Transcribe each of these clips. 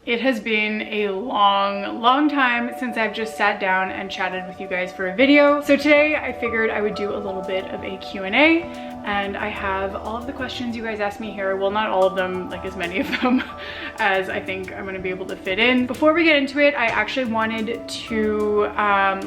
It has been a long time since I've just sat down and chatted with you guys for a video. So today I figured I would do a little bit of a Q&A, and I have all of the questions you guys asked me here. Well, not all of them, like as many of them as I think I'm gonna be able to fit in. Before we get into it, I actually wanted to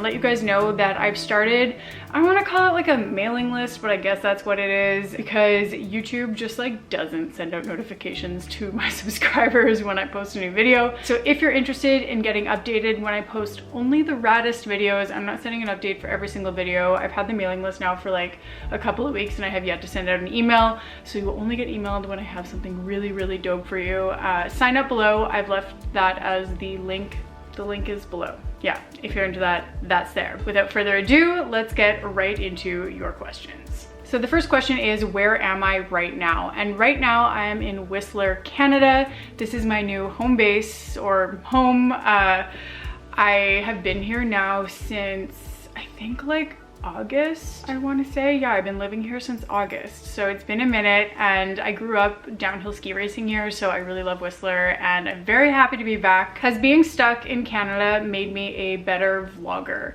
let you guys know that I've started, I want to call it like a mailing list, but I guess that's what it is, because YouTube just like doesn't send out notifications to my subscribers when I post a new video. So if you're interested in getting updated when I post only the raddest videos, I'm not sending an update for every single video. I've had the mailing list now for like a couple of weeks and I have yet to send out an email. So you will only get emailed when I have something really dope for you. Sign up below. I've left that as the link. The link is below. Yeah, if you're into that, that's there. Without further ado, let's get right into your questions. So the first question is, where am I right now? And right now I am in Whistler, Canada. This is my new home base or home. I have been here now since I think like August, I want to say. Yeah, I've been living here since August, so it's been a minute, and I grew up downhill ski racing here, so I really love Whistler and I'm very happy to be back. Has being stuck in Canada made me a better vlogger?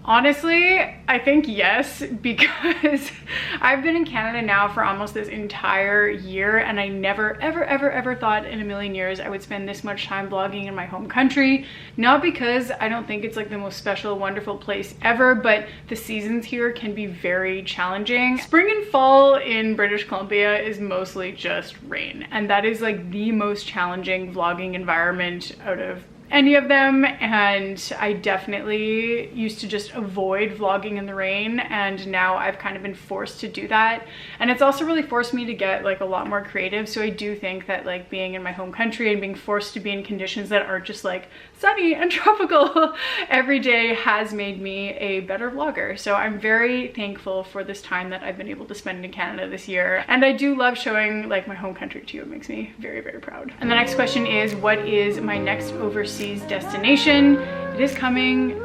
Honestly, I think yes, because I've been in Canada now for almost this entire year, and I never ever thought in a million years I would spend this much time vlogging in my home country. Not because I don't think it's like the most special, wonderful place ever, but the seasons here can be very challenging. Spring and fall in British Columbia is mostly just rain, and that is like the most challenging vlogging environment out of any of them, and I definitely used to just avoid vlogging in the rain, and now I've kind of been forced to do that, and it's also really forced me to get like a lot more creative. So I do think that like being in my home country and being forced to be in conditions that aren't just like sunny and tropical every day has made me a better vlogger. So I'm very thankful for this time that I've been able to spend in Canada this year, and I do love showing like my home country to you. It makes me very proud. And the next question is, what is my next overseas destination? It is coming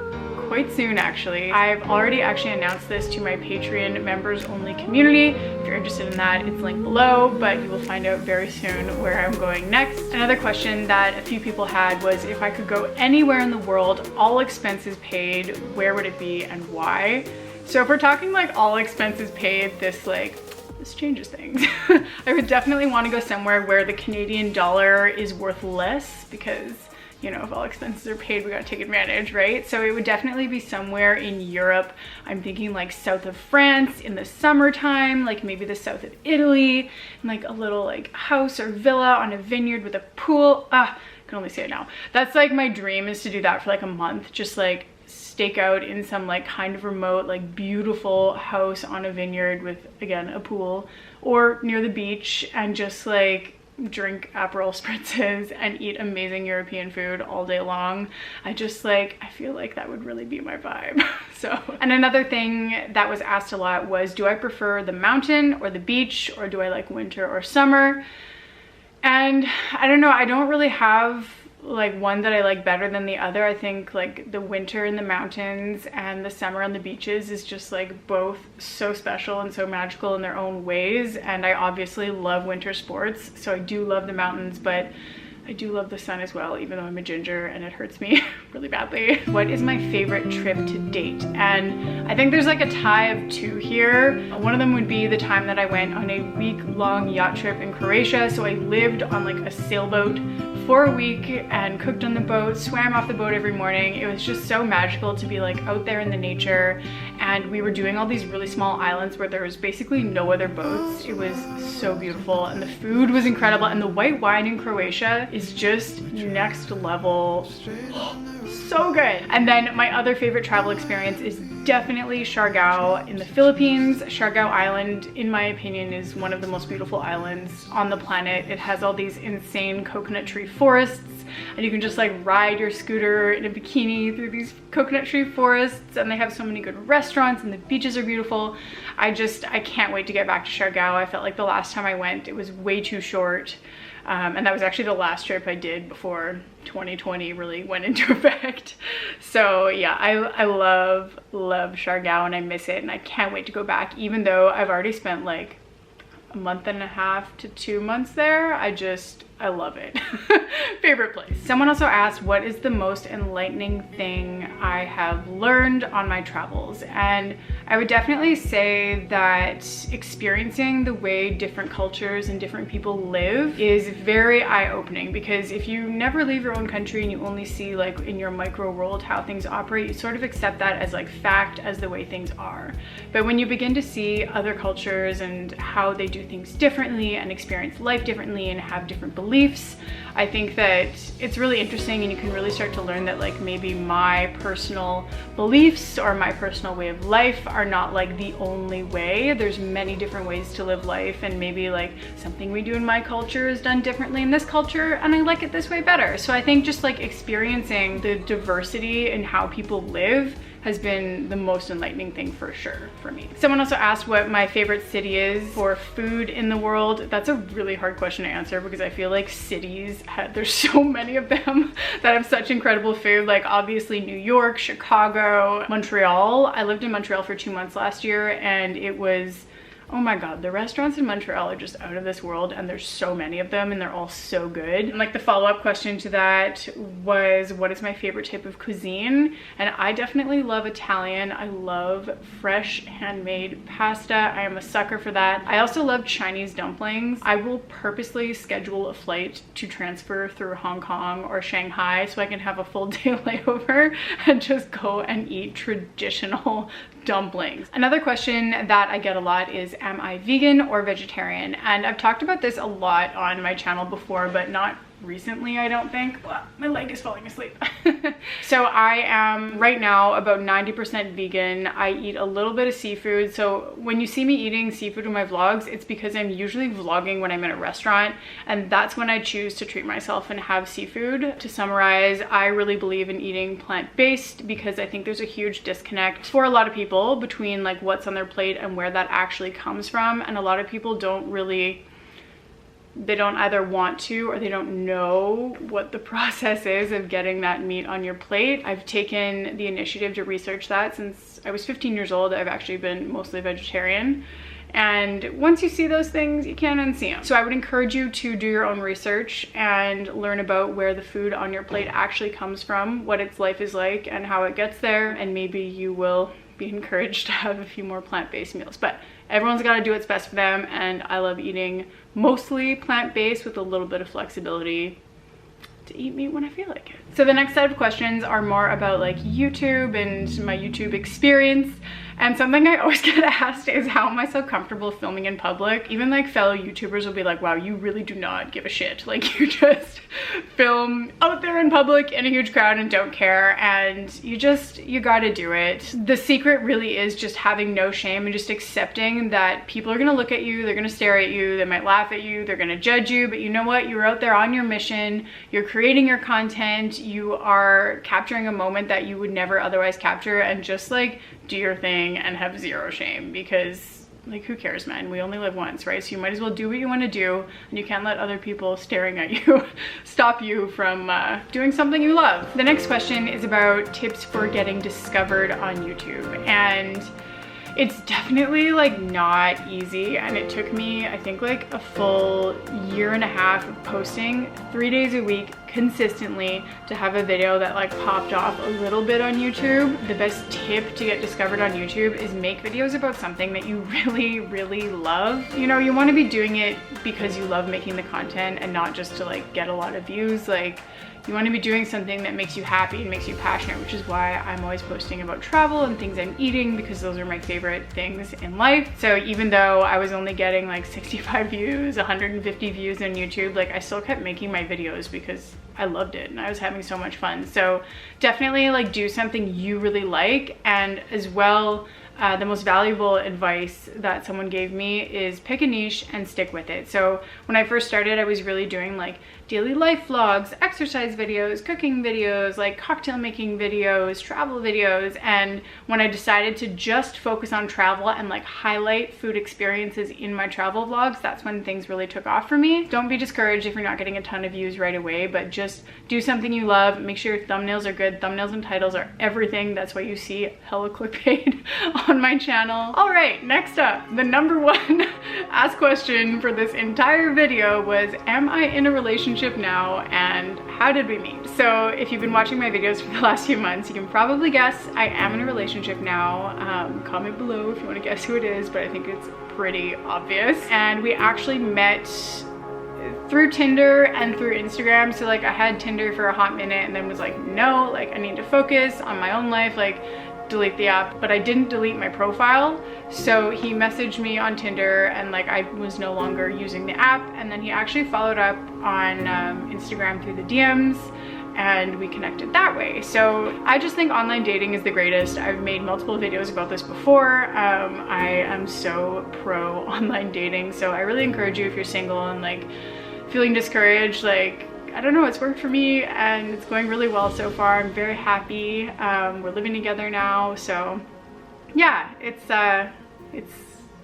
quite soon, actually. I've already actually announced this to my Patreon members only community. If you're interested in that, it's linked below, but you will find out very soon where I'm going next. Another question that a few people had was, if I could go anywhere in the world, all expenses paid, where would it be and why? So if we're talking like all expenses paid, this changes things. I would definitely want to go somewhere where the Canadian dollar is worth less, because you know, if all expenses are paid, we gotta take advantage, right? So it would definitely be somewhere in Europe. I'm thinking like south of France in the summertime, like maybe the south of Italy, and like a little like house or villa on a vineyard with a pool. I can only say it now. That's like my dream, is to do that for like a month, just like stake out in some like kind of remote, like beautiful house on a vineyard with, again, a pool, or near the beach, and just like drink Aperol spritzes and eat amazing European food all day long. I feel like that would really be my vibe. So, and another thing that was asked a lot was, do I prefer the mountain or the beach, or do I like winter or summer? And I don't know, I don't really have like one that I like better than the other. I think like the winter in the mountains and the summer on the beaches is just like both so special and so magical in their own ways, and I obviously love winter sports, so I do love the mountains, but I do love the sun as well, even though I'm a ginger and it hurts me really badly. What is my favorite trip to date? And I think there's like a tie of two here. One of them would be the time that I went on a week-long yacht trip in Croatia. So I lived on like a sailboat for a week and cooked on the boat, swam off the boat every morning. It was just so magical to be like out there in the nature, and we were doing all these really small islands where there was basically no other boats. It was so beautiful, and the food was incredible, and the white wine in Croatia is just next level. So good. And then my other favorite travel experience is definitely Siargao in the Philippines. Siargao Island, in my opinion, is one of the most beautiful islands on the planet. It has all these insane coconut tree forests, and you can just like ride your scooter in a bikini through these coconut tree forests, and they have so many good restaurants, and the beaches are beautiful. I can't wait to get back to Siargao. I felt like the last time I went, it was way too short. And that was actually the last trip I did before 2020 really went into effect. So yeah, I love Siargao, and I miss it, and I can't wait to go back, even though I've already spent like a month and a half to 2 months there. I love it. Favorite place. Someone also asked, what is the most enlightening thing I have learned on my travels? And I would definitely say that experiencing the way different cultures and different people live is very eye-opening, because if you never leave your own country and you only see like in your micro world how things operate, you sort of accept that as like fact, as the way things are. But when you begin to see other cultures and how they do things differently and experience life differently and have different beliefs, I think that it's really interesting, and you can really start to learn that like maybe my personal beliefs or my personal way of life are not like the only way. There's many different ways to live life, and maybe like something we do in my culture is done differently in this culture and I like it this way better. So I think just like experiencing the diversity in how people live has been the most enlightening thing for sure for me. Someone also asked what my favorite city is for food in the world. That's a really hard question to answer, because I feel like cities, there's so many of them that have such incredible food. Like obviously New York, Chicago, Montreal. I lived in Montreal for 2 months last year, and it was, oh my god, the restaurants in Montreal are just out of this world, and there's so many of them and they're all so good. And like the follow-up question to that was, what is my favorite type of cuisine? And I definitely love Italian. I love fresh handmade pasta. I am a sucker for that. I also love Chinese dumplings. I will purposely schedule a flight to transfer through Hong Kong or Shanghai so I can have a full day layover and just go and eat traditional dumplings. Another question that I get a lot is, am I vegan or vegetarian? And I've talked about this a lot on my channel before, but not recently, I don't think. Well, my leg is falling asleep. So I am right now about 90% vegan. I eat a little bit of seafood. So when you see me eating seafood in my vlogs, it's because I'm usually vlogging when I'm in a restaurant, and that's when I choose to treat myself and have seafood. To summarize, I really believe in eating plant-based because I think there's a huge disconnect for a lot of people between like what's on their plate and where that actually comes from. And a lot of people don't really, they don't either want to or they don't know what the process is of getting that meat on your plate. I've taken the initiative to research that since I was 15 years old. I've actually been mostly vegetarian. And once you see those things, you can't unsee them. So I would encourage you to do your own research and learn about where the food on your plate actually comes from, what its life is like and how it gets there. And maybe you will be encouraged to have a few more plant-based meals. But everyone's got to do what's best for them, and I love eating mostly plant-based with a little bit of flexibility to eat meat when I feel like it. So the next set of questions are more about like YouTube and my YouTube experience. And something I always get asked is, how am I so comfortable filming in public? Even like fellow YouTubers will be like, wow, you really do not give a shit. Like you just film out there in public in a huge crowd and don't care. And you gotta do it. The secret really is just having no shame and just accepting that people are gonna look at you, they're gonna stare at you, they might laugh at you, they're gonna judge you, but you know what? You're out there on your mission, you're creating your content, you are capturing a moment that you would never otherwise capture, and just like do your thing and have zero shame, because like who cares, man? We only live once, right? So you might as well do what you want to do, and you can't let other people staring at you stop you from doing something you love. The next question is about tips for getting discovered on YouTube, and it's definitely like not easy, and it took me I think like a full 1.5 years of posting 3 days a week consistently to have a video that like popped off a little bit on YouTube. The best tip to get discovered on YouTube is make videos about something that you really love. You know, you want to be doing it because you love making the content and not just to like get a lot of views. Like you want to be doing something that makes you happy and makes you passionate, which is why I'm always posting about travel and things I'm eating, because those are my favorite things in life. So even though I was only getting like 65 views, 150 views on YouTube, like I still kept making my videos because I loved it and I was having so much fun. So definitely like do something you really like. And as well, the most valuable advice that someone gave me is pick a niche and stick with it. So when I first started, I was really doing like daily life vlogs, exercise videos, cooking videos, like cocktail making videos, travel videos. And when I decided to just focus on travel and like highlight food experiences in my travel vlogs, that's when things really took off for me. Don't be discouraged if you're not getting a ton of views right away, but just do something you love. Make sure your thumbnails are good. Thumbnails and titles are everything. That's why you see hella clickbait on my channel. All right, next up, the number one asked question for this entire video was, am I in a relationship now and how did we meet? So if you've been watching my videos for the last few months, you can probably guess I am in a relationship now. Comment below if you want to guess who it is, but I think it's pretty obvious. And we actually met through Tinder and through Instagram. So like I had Tinder for a hot minute and then was like, no, like I need to focus on my own life, like delete the app. But I didn't delete my profile. So he messaged me on Tinder and like I was no longer using the app. And then he actually followed up on Instagram through the DMs and we connected that way. So I just think online dating is the greatest. I've made multiple videos about this before. I am so pro online dating. So I really encourage you, if you're single and like feeling discouraged, like I don't know, it's worked for me and it's going really well so far. I'm very happy. We're living together now. So yeah, it's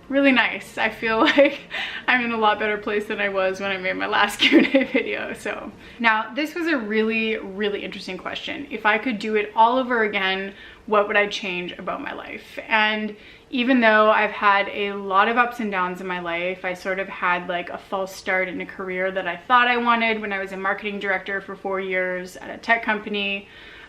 really nice. I feel like I'm in a lot better place than I was when I made my last Q&A video. So now this was a really, really interesting question. If I could do it all over again, what would I change about my life? And even though I've had a lot of ups and downs in my life, I sort of had like a false start in a career that I thought I wanted when I was a marketing director for 4 years at a tech company.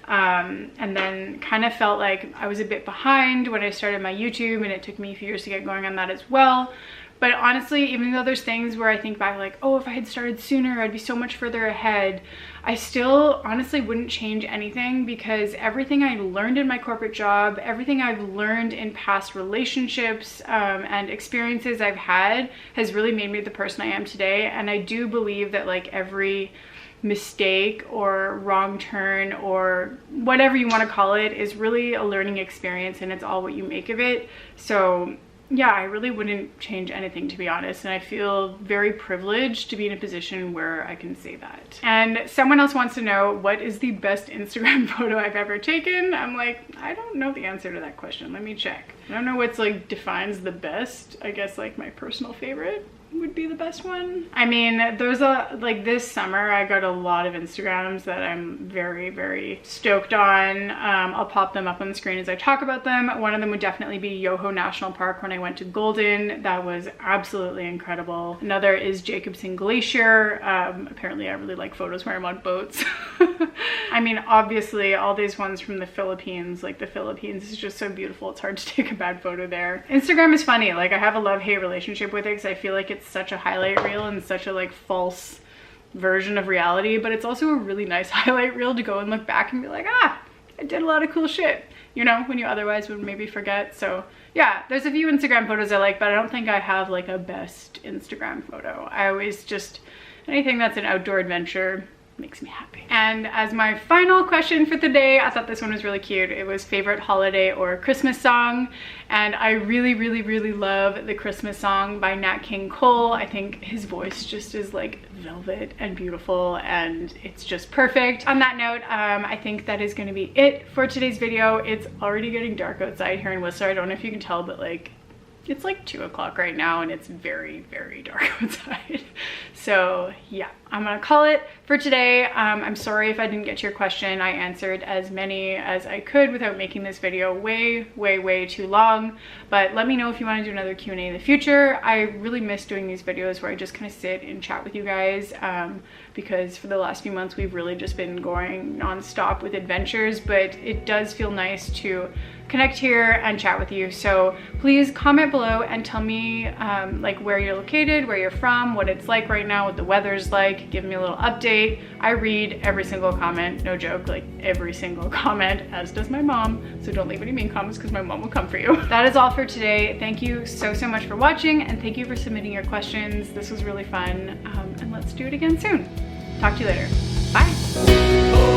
And then kind of felt like I was a bit behind when I started my YouTube, and it took me a few years to get going on that as well. But honestly, even though there's things where I think back like, oh, if I had started sooner, I'd be so much further ahead, I still honestly wouldn't change anything, because everything I learned in my corporate job, everything I've learned in past relationships and experiences I've had has really made me the person I am today. And I do believe that like every mistake or wrong turn or whatever you want to call it is really a learning experience, and it's all what you make of it. So yeah, I really wouldn't change anything, to be honest, and I feel very privileged to be in a position where I can say that. And someone else wants to know, what is the best Instagram photo I've ever taken? I'm like, I don't know the answer to that question. Let me check. I don't know what's like defines the best. I guess like my personal favorite would be the best one. I mean, there's a like this summer I got a lot of Instagrams that I'm very, very stoked on. I'll pop them up on the screen as I talk about them. One of them would definitely be Yoho National Park when I went to Golden. That was absolutely incredible. Another is Jacobson Glacier. Apparently I really like photos where I'm on boats. I mean, obviously all these ones from the Philippines, like the Philippines is just so beautiful. It's hard to take a bad photo there. Instagram is funny. Like I have a love-hate relationship with it because I feel like it's such a highlight reel and such a like false version of reality, but it's also a really nice highlight reel to go and look back and be like, ah, I did a lot of cool shit, you know, when you otherwise would maybe forget. So yeah, there's a few Instagram photos I like, but I don't think I have like a best Instagram photo. I always just, anything that's an outdoor adventure makes me happy. And as my final question for the day, I thought this one was really cute. It was favorite holiday or Christmas song. And I really, really, really love the Christmas song by Nat King Cole. I think his voice just is like velvet and beautiful, and it's just perfect. On that note, I think that is going to be it for today's video. It's already getting dark outside here in Whistler. I don't know if you can tell, but like it's like 2 o'clock right now and it's very, very dark outside. So yeah, I'm gonna call it for today. I'm sorry if I didn't get to your question. I answered as many as I could without making this video way, way, way too long. But let me know if you want to do another Q&A in the future. I really miss doing these videos where I just kind of sit and chat with you guys, because for the last few months we've really just been going non-stop with adventures, but it does feel nice to connect here and chat with you. So please comment below and tell me like where you're located, where you're from, what it's like right now, what the weather's like. Give me a little update. I read every single comment, no joke, like every single comment, as does my mom. So don't leave any mean comments because my mom will come for you. That is all for today. Thank you so much for watching, and thank you for submitting your questions. This was really fun, and let's do it again soon. Talk to you later. Bye.